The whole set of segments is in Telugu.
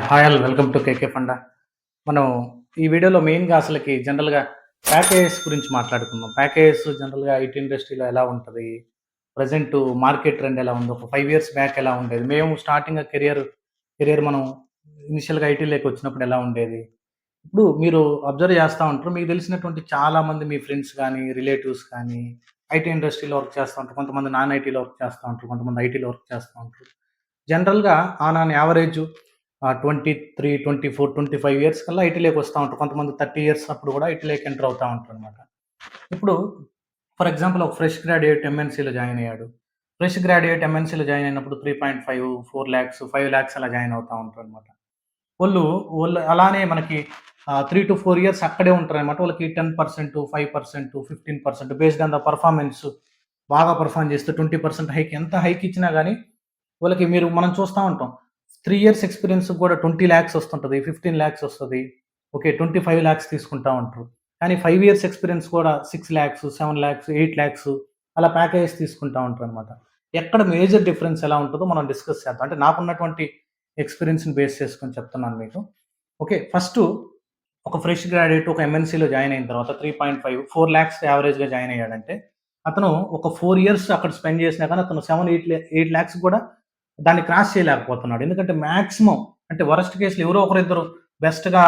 Hi all welcome to KK funda. మనం ఈ వీడియోలో మెయిన్‌గా అసలకి జనరల్‌గా ప్యాకేజెస్ గురించి మాట్లాడుకుందాం. ప్యాకేజెస్ జనరల్‌గా ఐటీ ఇండస్ట్రీలో ఎలా ఉంటది? ప్రెజెంటు మార్కెట్ ట్రెండ్ ఎలా ఉంది? ఒక 5 ఇయర్స్ బ్యాక్ ఎలా ఉండేది? మేము స్టార్టింగ్‌గా కెరియర్ మనం ఇనిషియల్‌గా ఐటీలోకి వచ్చినప్పుడు ఎలా ఉండేది? ఇప్పుడు మీరు అబ్జర్వ్ చేస్తా ఉంటారు. మీకు తెలిసినటువంటి చాలామంది మీ ఫ్రెండ్స్ గానీ, రిలేటివ్స్ కానీ ఐటీ ఇండస్ట్రీలో వర్క్ చేస్తా ఉంటారు. కొంతమంది నాన్ ఐటీలో వర్క్ చేస్తా ఉంటారు. కొంతమంది ఐటీలో వర్క్ చేస్తా ఉంటారు. జనరల్‌గా ఆన్ అన్ యావరేజు 23, 24, 25 ఇయర్స్ కల్లా ఐటీలోకి వస్తా ఉంటారు. కొంతమంది 30 ఇయర్స్ అప్పుడు కూడా ఐటీలోకి ఎంటర్ అవుతా ఉంటారనమాట. ఇప్పుడు ఫర్ ఎగ్జాంపుల్ ఒక ఫ్రెష్ గ్రాడ్యుయేట్ ఎంఎన్‌సీలో జాయిన్ అయ్యాడు. ఫ్రెష్ గ్రాడ్యుయేట్ ఎంఎన్‌సీలో జాయిన్ అయినప్పుడు 3.5, 4 లాక్స్, 5 లాక్స్ అలా జాయిన్ అవుతా ఉంటారనమాట. వోళ్ళు అలానే మనకి 3-4 ఇయర్స్ అక్కడే ఉంటారనమాట. వాళ్ళకి 10%, 5%, 15% బేస్డ్ ఆన్ ద పెర్ఫార్మన్స్ బాగా పెర్ఫార్మ్ చేస్తే 20% హైక్ ఎంత హైక్ ఇచ్చినా గాని వాళ్ళకి మనం చూస్తా ఉంటాం. 3 ఇయర్స్ ఎక్స్‌పీరియన్స్ కూడా 20 లాక్స్ వస్తుంటది. 15 లాక్స్ వస్తది. ఓకే. 25 లాక్స్ తీసుకుంటా ఉంటారు. కానీ 5 ఇయర్స్ ఎక్స్‌పీరియన్స్ కూడా 6 లాక్స్, 7 లాక్స్, 8 లాక్స్ అలా ప్యాకేజెస్ తీసుకుంటా ఉంటారనమాట. ఎక్కడ మేజర్ డిఫరెన్స్ ఎలా ఉంటదో మనం డిస్కస్ చేద్దాం. అంటే నాకున్నటువంటి ఎక్స్‌పీరియన్స్‌ని బేస్ చేసుకొని చెప్తున్నాను మీకు. ఓకే. ఫస్టు ఒక ఫ్రెష్ గ్రాడ్యుయేట్ ఒక ఎంఎన్‌సీలో జాయిన్ అయిన తర్వాత 3.5, 4 లాక్స్ యావరేజ్‌గా జాయిన్ అయ్యాడంటే, అతను ఒక 4 ఇయర్స్ అక్కడ స్పెండ్ చేసినా కానీ అతను 8 లాక్స్ కూడా దాన్ని క్రాస్ చేయలేకపోతున్నాడు. ఎందుకంటే మాక్సిమం అంటే వరస్ట్ కేస్‌లో ఎవరో ఒకరిద్దరు బెస్ట్‌గా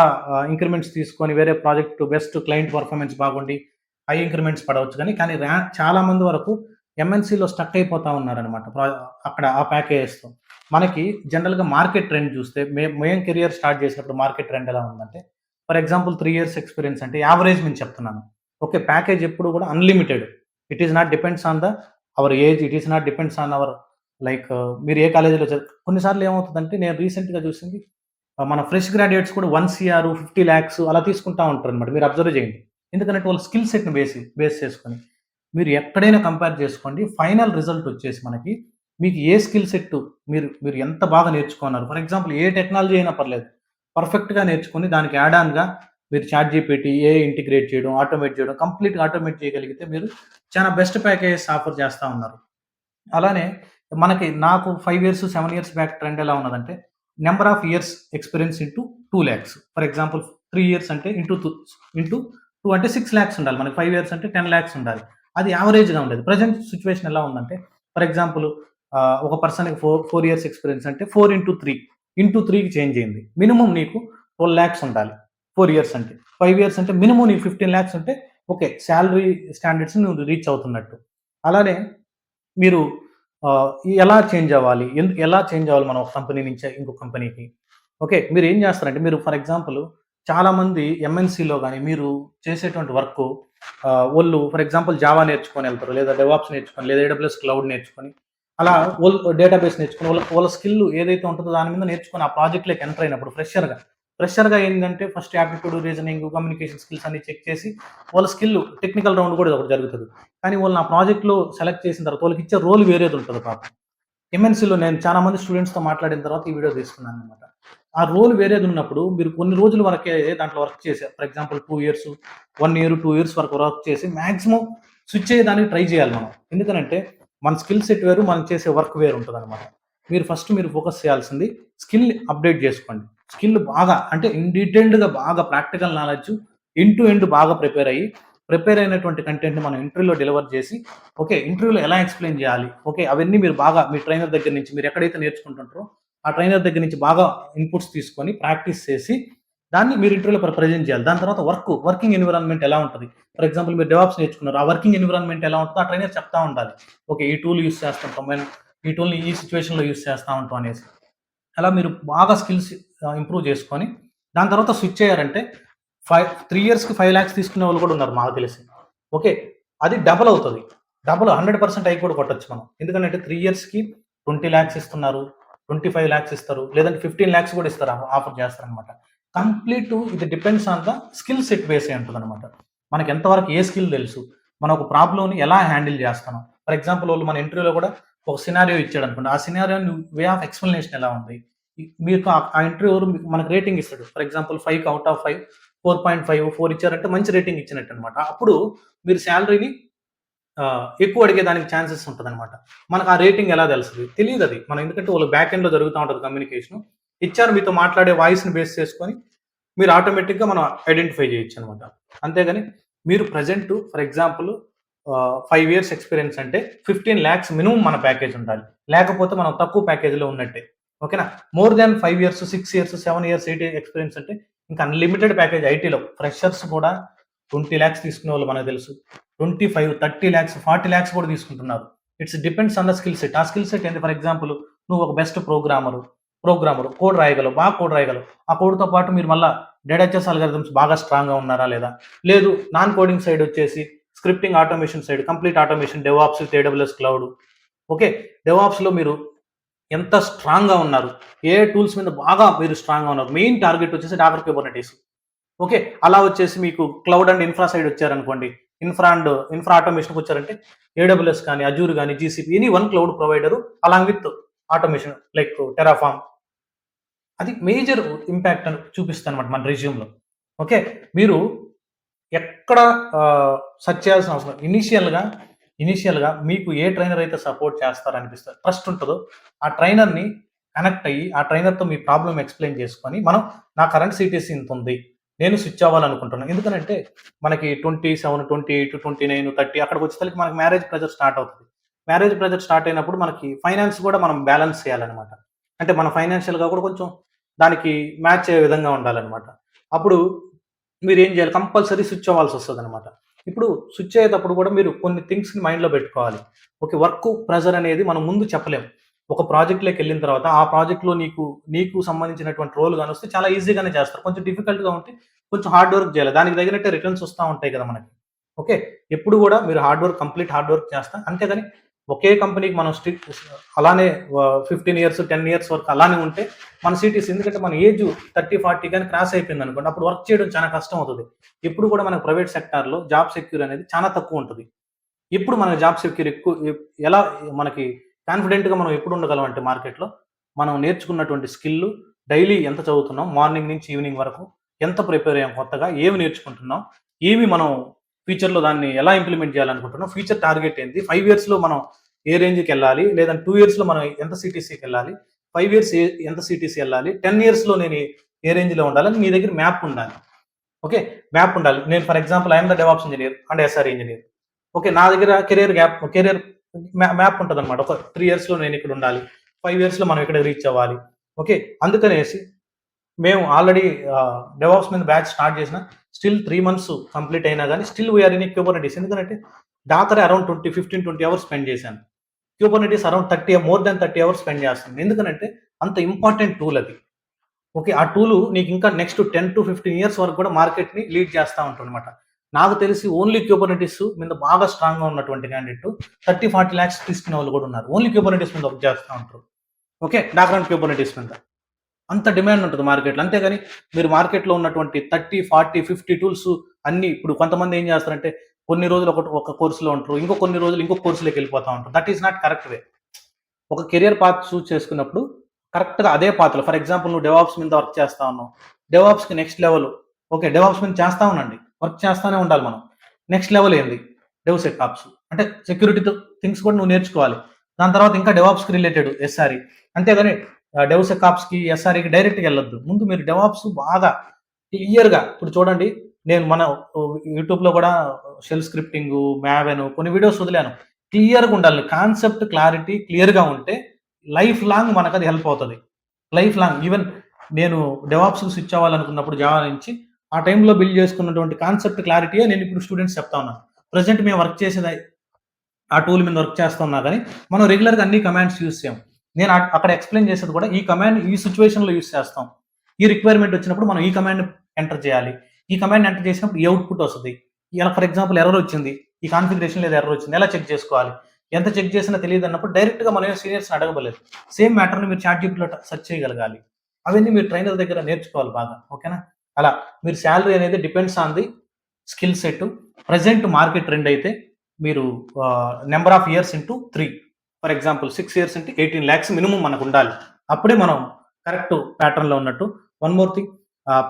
ఇంక్రిమెంట్స్ తీసుకొని వేరే ప్రాజెక్ట్ బెస్ట్ క్లయింట్ పెర్ఫార్మన్స్ బాగుండి హై ఇంక్రిమెంట్స్ పడవచ్చు గానీ, చాలా మంది వరకు ఎంఎన్‌సీలో స్టక్ అయిపోతా ఉన్నారనమాట. అక్కడ ఆ ప్యాకేజెస్‌తో. మనకి జనరల్‌గా మార్కెట్ ట్రెండ్ చూస్తే మేము కెరియర్ స్టార్ట్ చేసినప్పుడు మార్కెట్ ట్రెండ్ ఎలా ఉందంటే, ఫర్ ఎగ్జాంపుల్ 3 ఇయర్స్ ఎక్స్‌పీరియన్స్ అంటే యావరేజ్ నేను చెప్తున్నాను. ఓకే. ప్యాకేజ్ ఎప్పుడు కూడా unlimited. It is not depends on hour age. It is not depends on hour like మీరు ఏ కాలేజీలో కొన్ని సార్లు ఏమవుతదంటే నేను రీసెంట్‌గా చూసింది మన ఫ్రెష్ గ్రాడ్యుయేట్స్ కూడా 1,00,00,000, 50 లాక్స్ అలా తీసుకుంటా ఉంటారనమాట. మీరు అబ్జర్వ్ చేయండి. ఎందుకంటే వాళ్ళ స్కిల్ సెట్‌ని బేస్ చేసుకొని. మీరు ఎక్కడైనా కంపేర్ చేసుకోండి. ఫైనల్ రిజల్ట్ వచ్చేసి మనకి మీకు ఏ స్కిల్ సెట్ మీరు మీరు ఎంత బాగా నేర్చుకున్నారు. ఫర్ ఎగ్జాంపుల్ ఏ టెక్నాలజీ అయినా పర్లేదు. పర్ఫెక్ట్‌గా నేర్చుకొని దానికి యాడ్ ఆన్‌గా మీరు చాట్‌జీపీటీ, ఏఐ ఇంటిగ్రేట్ చేయడం, ఆటోమేట్ చేయడం, కంప్లీట్‌గా ఆటోమేట్ చేయగలిగితే మీరు చాలా బెస్ట్ ప్యాకేజెస్ ఆఫర్ చేస్తా ఉన్నారు. అలానే నాకు 5 ఇయర్స్, 7 ఇయర్స్ బ్యాక్ ట్రెండ్ ఎలా ఉన్నదంటే, number of years experience into 2 lakhs. For example 3 years అంటే ఇంటూ 2 అంటే 6 లాక్స్ ఉండాలి. మనకి 5 ఇయర్స్ అంటే 10 లాక్స్ ఉండాలి. అది యావరేజ్‌గా ఉండేది. ప్రెజెంట్ సిట్యుయేషన్ ఎలా ఉందంటే, ఫర్ ఎగ్జాంపుల్ ఒక పర్సన్‌కి 4 ఇయర్స్ ఎక్స్‌పీరియన్స్ అంటే 4 ఇంటూ 3కి చేంజ్ అయింది. మినిమమ్ నీకు 12 లాక్స్ ఉండాలి. 4 ఇయర్స్ అంటే. 5 ఇయర్స్ అంటే మినిమమ్ నీకు 15 లాక్స్ ఉంటే ఓకే. సాలరీ స్టాండర్డ్స్‌ని నువ్వు రీచ్ అవుతున్నట్టు. అలానే మీరు ఎలా చేంజ్ అవ్వాలి? ఎలా చేంజ్ అవ్వాలి మనం ఒక కంపెనీ నుంచి ఇంకొక కంపెనీకి? ఓకే. మీరేం జేస్తారంటే మీరు ఫర్ ఎగ్జాంపుల్ చాలామంది ఎంఎన్‌సీలో గాని మీరు చేసేటువంటి వర్కు వోళ్ళు ఫర్ ఎగ్జాంపుల్ జావా నేర్చుకొనెళ్తారు. లేదా డెవాప్స్ నేర్చుకొని, లేదా ఏడబ్ల్యూఎస్ క్లౌడ్ నేర్చుకొని, అలా వోళ్ళు డేటాబేస్ నేర్చుకొని వాళ్ళ వాళ్ళ స్కిల్ ఏదైతే ఉంటదో దాని మీద నేర్చుకొని ఆ ప్రాజెక్ట్‌లోకి ఎంటర్ అయినప్పుడు ఫ్రెషర్‌గా ఏందంటే first aptitude, reasoning, communication skills అన్నీ చెక్ చేసి వాళ్ళ స్కిల్ టెక్నికల్ రౌండ్ గూడా ఒకటి జరుగుతది. కానీ వాళ్ళని ఆ ప్రాజెక్ట్‌లో సెలెక్ట్ చేసిన తర్వాత వాళ్ళకిచ్చే రోల్ వేరేదుంటది పాపం. ఎంఎన్‌సీలో నేను చాలా మంది స్టూడెంట్స్‌తో మాట్లాడిన తర్వాత ఈ వీడియో తీసుకున్నాననమాట. ఆ రోల్ వేరేదున్నప్పుడు మీరు కొన్ని రోజుల వరకే దాంట్లో వర్క్ చేశారు. For example 2 years, 1 year, 2 years వరకు వర్క్ చేసి మాక్సిమం స్విచ్ అయ్యేదానికి ట్రై చేయాలి మనం. ఎందుకనంటే మన స్కిల్ సెట్ వేరు, మనం చేసే వర్క్ వేరు ఉంటదనమాట. మీరు ఫోకస్ చేయాల్సింది స్కిల్ అప్‌డేట్ జేసుకోండి. స్కిల్ బాగా అంటే ఇన్ డీటెయిల్డ్‌గా బాగా practical knowledge end to end బాగా ప్రిపేర్ అయినటువంటి కంటెంట్‌ని మనం ఇంటర్వ్యూలో డెలివర్ చేసి ఓకే. ఇంటర్వ్యూలో ఎలా ఎక్స్‌ప్లెయిన్ జేయాలి? ఓకే. అవన్నీ మీరు బాగా మీ ట్రైనర్ దగ్గర నుంచి మీరు ఎక్కడైతే నేర్చుకుంటుంటారో, ఆ ట్రైనర్ దగ్గర నుంచి బాగా ఇన్‌పుట్స్ తీసుకొని ప్రాక్టీస్ చేసి, దాన్ని మీరు ఇంటర్వ్యూలో ప్రెజెంట్ చేయాలి. దాని తర్వాత వర్కింగ్ ఎన్విరాన్మెంట్ ఎలా ఉంటది? ఫర్ ఎగ్జాంపుల్ మీరు డెవాప్స్ నేర్చుకున్నారు. ఆ వర్కింగ్ ఎన్విరాన్మెంట్ ఎలా ఉంటదో ఆ ట్రైనర్ చెప్తా ఉండాలి. ఓకే. ఈ టూల్ యూజ్ చేస్తుంటాం. ఈ టూల్‌ని ఈ సిట్యుయేషన్‌లో యూజ్ చేస్తా ఉంటాం అనేసి. అలా మీరు బాగా స్కిల్స్ ఇంప్రూవ్ చేసుకొని, దాని తర్వాత స్విచ్ అయ్యారంటే 3 ఇయర్స్‌కి 5 లాక్స్ తీసుకునే వాళ్ళు కూడా ఉన్నారు నాకు తెలిసి. ఓకే. అది డబుల్ అవుతది. డబుల్ 100% అయి కూడా కొట్టొచ్చు మనం. ఎందుకంటే 3 ఇయర్స్‌కి 20 లాక్స్ ఇస్తున్నారు. 25 లాక్స్ ఇస్తారు. లేదంటే 15 లాక్స్ కూడా ఇస్తారు. ఆఫర్ చేస్తారనమాట. ఇది depends on the skill set base అయి ఉంటదనమాట. మనకి ఎంతవరకు ఏ స్కిల్ తెలుసు? మనం ఒక ప్రాబ్లమ్‌ని ఎలా హ్యాండిల్ చేస్తున్నాం? ఫర్ ఎగ్జాంపుల్ వాళ్ళు మన ఇంటర్వ్యూలో కూడా ఒక సినారియో ఇచ్చాడనుకోండి. ఆ సినారియోని వే ఆఫ్ ఎక్స్‌ప్లనేషన్ ఎలా ఉంది? మీకు ఆ ఇంటర్వ్యూవర్ మనకు రేటింగ్ ఇస్తాడు. ఫర్ ఎగ్జాంపుల్ 5కి ఔట్ ఆఫ్ 5 4.5, 4 ఇచ్చారంటే మంచి రేటింగ్ ఇచ్చినట్టనమాట. అప్పుడు మీరు సాలరీని ఎక్కువ అడిగేదానికి ఛాన్సెస్ ఉంటదనమాట. మనకు ఆ రేటింగ్ ఎలా తెలుస్తది? తెలీదది. మనం ఎందుకంటే వాళ్ళ బ్యాక్ ఎండ్‌లో జరుగుతా ఉంటది కమ్యూనికేషను. హెచ్ఆర్ మీతో మాట్లాడే వాయిస్ని బేస్ చేసుకొని మీరు ఆటోమేటిక్గా మనం ఐడెంటిఫై చేయొచ్చు అనమాట. అంతేగాని మీరు present for example 5 years experience అంటే 15 lakhs మినిమం మన ప్యాకేజ్ ఉండాలి. లేకపోతే మనం తక్కువ ప్యాకేజ్లో ఉన్నట్టే. ఓకేనా? More than 5 years, 6 years, 7 years, 8 experience అంటే ఇంకా అన్లిమిటెడ్ ప్యాకేజ్ ఐటీలో. ఫ్రెషర్స్ కూడా 20 lakhs తీసుకునే వాళ్ళు మనకు తెలుసు. 25, 30 lakhs, 40 lakhs కూడా తీసుకుంటున్నారు. It's depends on the skill set. ఆ స్కిల్ సెట్ ఏంటి? ఫర్ ఎగ్జాంపుల్ నువ్వు ఒక బెస్ట్ ప్రోగ్రామర్, కోడ్ రాయగలవు, బాగా కోడ్ రాయగలవు. ఆ కోడ్‌తో పాటు మీరు మళ్ళా డేటాచెస్ అల్గారిథమ్స్ బాగా స్ట్రాంగ్‌గా ఉన్నారా లేదా? లేదు నాన్ కోడింగ్ సైడ్ వచ్చేసి scripting automation side, complete automation, DevOps with AWS cloud. Okay. డెవాప్స్‌లో మీరు ఎంత స్ట్రాంగ్‌గా ఉన్నారు? ఏ టూల్స్ మీద బాగా మీరు స్ట్రాంగ్‌గా ఉన్నారు? మెయిన్ టార్గెట్ వచ్చేసి డాకర్ కుబర్నెటిస్. ఓకే. అలా వచ్చేసి మీకు క్లౌడ్ అండ్ ఇన్ఫ్రా సైడ్ వచ్చారనుకోండి. ఇన్ఫ్రా ఆటోమేషన్‌కి వచ్చారంటే ఏడబ్ల్యూఎస్ కానీ, అజూర్ కానీ, GCP any one cloud provider along with automation like Terraform. అది మేజర్ ఇంపాక్ట్ అని చూపిస్తదనమాట మన రెజ్యూమ్‌లో. ఓకే. మీరు ఎక్కడ సెర్చ్ చేయాల్సిన అవసరం ఇనీషియల్‌గా మీకు ఏ ట్రైనర్ అయితే సపోర్ట్ చేస్తారనిపిస్తది, ట్రస్ట్ ఉంటదో, ఆ ట్రైనర్‌ని కనెక్ట్ అయ్యి, ఆ ట్రైనర్‌తో మీ ప్రాబ్లమ్ ఎక్స్‌ప్లెయిన్ చేసుకొని, మనం నా కరెంట్ సీటీసీ ఇంతుంది. నేను స్విచ్ అవ్వాలనుకుంటున్నాను. ఎందుకనంటే మనకి 27, 28, 29, 30 అక్కడికొచ్చేసరికి మనకి మ్యారేజ్ ప్రెషర్ స్టార్ట్ అవుతది. మ్యారేజ్ ప్రెషర్ స్టార్ట్ అయినప్పుడు మనకి ఫైనాన్స్ కూడా మనం బ్యాలెన్స్ చేయాలనమాట. అంటే మన ఫైనాన్షియల్‌గా కూడా కొంచెం దానికి మ్యాచ్ అయ్యే విధంగా ఉండాలనమాట. అప్పుడు మీరేం చేయాలి? కంపల్సరీ స్విచ్ అవ్వాల్సొస్తదనమాట. ఇప్పుడు స్విచ్ అయ్యేటప్పుడు కూడా మీరు కొన్ని థింగ్స్‌ని మైండ్‌లో పెట్టుకోవాలి. ఓకే. వర్క్ ప్రెషర్ అనేది మనం ముందు చెప్పలేం. ఒక ప్రాజెక్ట్‌లోకెళ్ళిన తర్వాత ఆ ప్రాజెక్ట్‌లో నీకు సంబంధించినటువంటి రోల్ గానొస్తే చాలా ఈజీగానే చేస్తారు. కొంచెం డిఫికల్ట్‌గా ఉంటే కొంచెం హార్డ్ వర్క్ చేయాలి. దానికి తగినట్టే రిటర్న్స్ వస్తా ఉంటాయి కదా మనకి. ఓకే. ఎప్పుడు కూడా మీరు కంప్లీట్ హార్డ్ వర్క్ చేస్తా. అంతేగాని ఒకే కంపెనీకి మనం అలానే 15 ఇయర్స్, 10 ఇయర్స్ వరకు అలానే ఉంటే మన సీటీసీ, ఎందుకంటే మన ఏజ్ 30, 40 గాని క్రాస్ అయిపోయిందనుకోండి, అప్పుడు వర్క్ చేయడం చాలా కష్టం అవుతది. ఎప్పుడు కూడా మనకు ప్రైవేట్ సెక్టార్‌లో జాబ్ సెక్యూర్ అనేది చాలా తక్కువుంటది. ఎప్పుడు మనకు జాబ్ సెక్యూర్ ఎలా మనకి కాన్ఫిడెంట్‌గా మనం ఎప్పుడు ఉండగలం అంటే మార్కెట్‌లో, మనం నేర్చుకున్నటువంటి స్కిల్లు డైలీ ఎంత చదువుతున్నాం, మార్నింగ్ నుంచి ఈవినింగ్ వరకు ఎంత ప్రిపేర్ అయ్యాం కొత్తగా, ఏమి నేర్చుకుంటున్నాం, ఏమి మనం ఫ్యూచర్‌లో దాన్ని ఎలా ఇంప్లిమెంట్ చేయాలనుకుంటున్నాం, ఫ్యూచర్ టార్గెట్ ఏంటి, 5 ఇయర్స్‌లో మనం ఏ రేంజ్‌కెళ్ళాలి, లేదా 2 ఇయర్స్‌లో మనం ఎంత సీటీసీకెళ్ళాలి, 5 ఇయర్స్ ఎంత సీటీసీ ఎళ్ళాలి, 10 ఇయర్స్‌లో నేను ఏ రేంజ్‌లో ఉండాలని మీ దగ్గర మ్యాప్ ఉండాలి. ఓకే. మ్యాప్ ఉండాలి. నేను for example I am the DevOps engineer and SRE engineer. Okay. నా దగ్గర కెరియర్ మ్యాప్ ఉంటదనమాట. ఒక 3 ఇయర్స్‌లో నేనిక్కడ ఉండాలి. 5 ఇయర్స్‌లో మనం ఇక్కడ రీచ్ అవ్వాలి. ఓకే. అందుకనేసి మేము ఆల్రెడీ డెవాప్స్ మీద బ్యాచ్ స్టార్ట్ చేసిన స్టిల్ 3 మంత్స్ కంప్లీట్ అయినా గాని still we are in Kubernetes. ఎందుకంటే డాకరే అరౌండ్ 15, 20 అవర్స్ స్పెండ్ చేశాను. Kubernetes around 30, more than 30 hours spend చేస్తాను. ఎందుకనంటే అంత ఇంపార్టెంట్ టూల్ అది. ఓకే. ఆ టూలు నీకు ఇంకా నెక్స్ట్ 10-15 ఇయర్స్ వరకు కూడా మార్కెట్‌ని లీడ్ చేస్తా ఉంటదనమాట. నాకు తెలిసి ఓన్లీ క్యూబర్నెటిస్ మీద బాగా స్ట్రాంగ్‌గా ఉన్నటువంటి క్యాండిడేట్ 30, 40 లాక్స్ తీసుకునే వాళ్ళు కూడా ఉన్నారు. ఓన్లీ క్యూబర్నెటిస్ మీద వర్క్ చేస్తా ఉంటారు. ఓకే. డాకర్ అండ్ క్యూబర్నెటిస్ మీద. అంత డిమాండ్ ఉంటది మార్కెట్‌లో. అంతేగాని మీరు మార్కెట్‌లో ఉన్నటువంటి 30, 40, 50 టూల్స్ అన్నీ ఇప్పుడు కొంతమంది ఏం చేస్తారంటే కొన్ని రోజులు ఒక కోర్స్‌లో ఉంటారు. కొన్ని రోజులు ఇంకో కోర్స్‌లోకెళ్ళిపోతా ఉంటారు. That is not correct way. ఒక కెరియర్ పాత్ చూజ్ చేసుకున్నప్పుడు కరెక్ట్‌గా అదే పాత్‌లో ఫర్ ఎగ్జాంపుల్ నువ్వు డెవాప్స్ మీద వర్క్ చేస్తా ఉన్నావు. డెవాప్స్‌కి నెక్స్ట్ లెవెల్ ఓకే. డెవాప్స్ మీద చేస్తా ఉండండి. వర్క్ చేస్తానే ఉండాలి మనం. నెక్స్ట్ లెవెల్ ఏంది? డెవ్‌సెక్‌ఆప్స్. అంటే సెక్యూరిటీతో థింగ్స్ కూడా నువ్వు నేర్చుకోవాలి. దాని తర్వాత ఇంకా డెవాప్స్‌కి రిలేటెడ్ ఎస్ఆర్‌ఈ. అంతేగాని డెవ్‌సెక్‌ఆప్స్‌కి, ఎస్ఆర్‌ఈకి డైరెక్ట్‌గా ఎళ్ళొద్దు. ముందు మీరు డెవాప్స్ బాగా క్లియర్‌గా ఇప్పుడు చూడండి నేను మన యూట్యూబ్‌లో కూడా షెల్ స్క్రిప్టింగు, మావెన్ కొన్ని వీడియోస్ వదిలాను. క్లియర్‌గా ఉండాలి. కాన్సెప్ట్ క్లారిటీ క్లియర్‌గా ఉంటే లైఫ్ లాంగ్ మనకది హెల్ప్ అవుతది. లైఫ్ లాంగ్ ఈవెన్ నేను డెవాప్స్‌కి స్విచ్ అవ్వాలనుకున్నప్పుడు జావా నుంచి ఆ టైంలో బిల్డ్ చేసుకున్నటువంటి కాన్సెప్ట్ క్లారిటీయే నేను ఇప్పుడు స్టూడెంట్స్ చెప్తా ఉన్నాను. ప్రెజెంట్ మేము వర్క్ చేసేది ఆ టూల్ మీద వర్క్ చేస్తున్నా గానీ, మనం రెగ్యులర్‌గా అన్ని కమాండ్స్ యూజ్ చేయం. నేను అక్కడ ఎక్స్‌ప్లెయిన్ చేసేది కూడా ఈ కమాండ్ ఈ సిట్యుయేషన్‌లో యూజ్ చేస్తాం. ఈ రిక్వైర్మెంట్ వచ్చినప్పుడు మనం ఈ కమాండ్ ఎంటర్ చేయాలి. ఈ కమాండ్ ఎంటర్ చేసినప్పుడు ఈ అవుట్‌పుట్ వస్తది. ఇలా ఫర్ ఎగ్జాంపుల్ ఎర్రర్ వచ్చింది. ఈ కాన్ఫిగరేషన్ లేదా ఎర్రర్ వచ్చింది. ఎలా చెక్ చేసుకోవాలి? ఎంత చెక్ చేసినా తెలియదన్నప్పుడు డైరెక్ట్‌గా మనం సీనియర్స్‌ని అడగబలేదు. సేమ్ మ్యాటర్‌ని మీరు చాట్‌జిపిటిలో సెర్చ్ చేయగలగాలి. అవన్నీ మీరు ట్రైనర్ దగ్గర నేర్చుకోవాలి బాగా. ఓకేనా? అలా మీరు సాలరీ అనేది depends on the skill set. Present market trend అయితే మీరు number of years into 3 for example 6 years into 18 lakhs minimum మనకు ఉండాలి. అప్పుడే మనం కరెక్ట్ ప్యాటర్న్‌లో ఉన్నట్టు. One more thing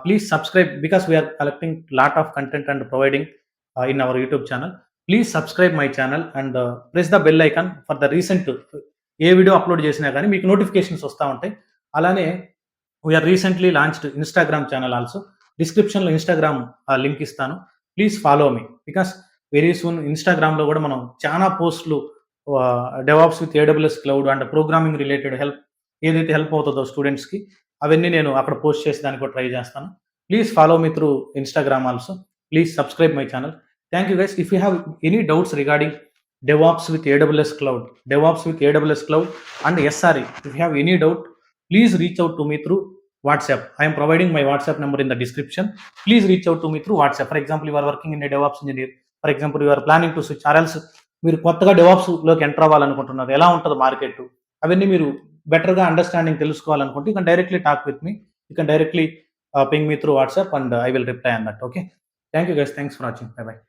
please subscribe because we are collecting lot of content and providing in our YouTube channel. Please subscribe my channel and press the bell icon for the recent ఏ వీడియో అప్లోడ్ చేసినా కానీ మీకు నోటిఫికేషన్స్ వస్తా ఉంటాయి. అలానే we are recently launched Instagram channel also. డిస్క్రిప్షన్లో ఇన్స్టాగ్రామ్ లింక్ ఇస్తాను. Please follow me, because very soon ఇన్స్టాగ్రామ్లో కూడా మనం చాలా పోస్టులు DevOps with AWS cloud and programming related help ఏదైతే హెల్ప్ అవుతుందో స్టూడెంట్స్కి అవన్నీ నేను అక్కడ పోస్ట్ చేసి దానికి కూడా ట్రై చేస్తాను. Please follow me through Instagram also. Please subscribe my channel. Thank you guys. If you have any doubts regarding DevOps with AWS Cloud, DevOps with AWS Cloud and SRE, if you have any doubt, please reach out to me through WhatsApp. I am providing my WhatsApp number in the description. Please reach out to me through WhatsApp. For example, you are working in a DevOps engineer. For example, you are planning to switch, or else మీరు కొత్తగా DevOps లోకి ఎంటర్ అవ్వాలనుకుంటున్నారు, ఎలా ఉంటుంది మార్కెట్, అవన్నీ మీరు బెటర్గా అండర్స్టాండింగ్ తెలుసుకోవాలనుకుంటే you can directly talk with me. You can directly ping me through WhatsApp and I will reply on that. Okay. Thank you guys. Thanks for watching. Bye bye.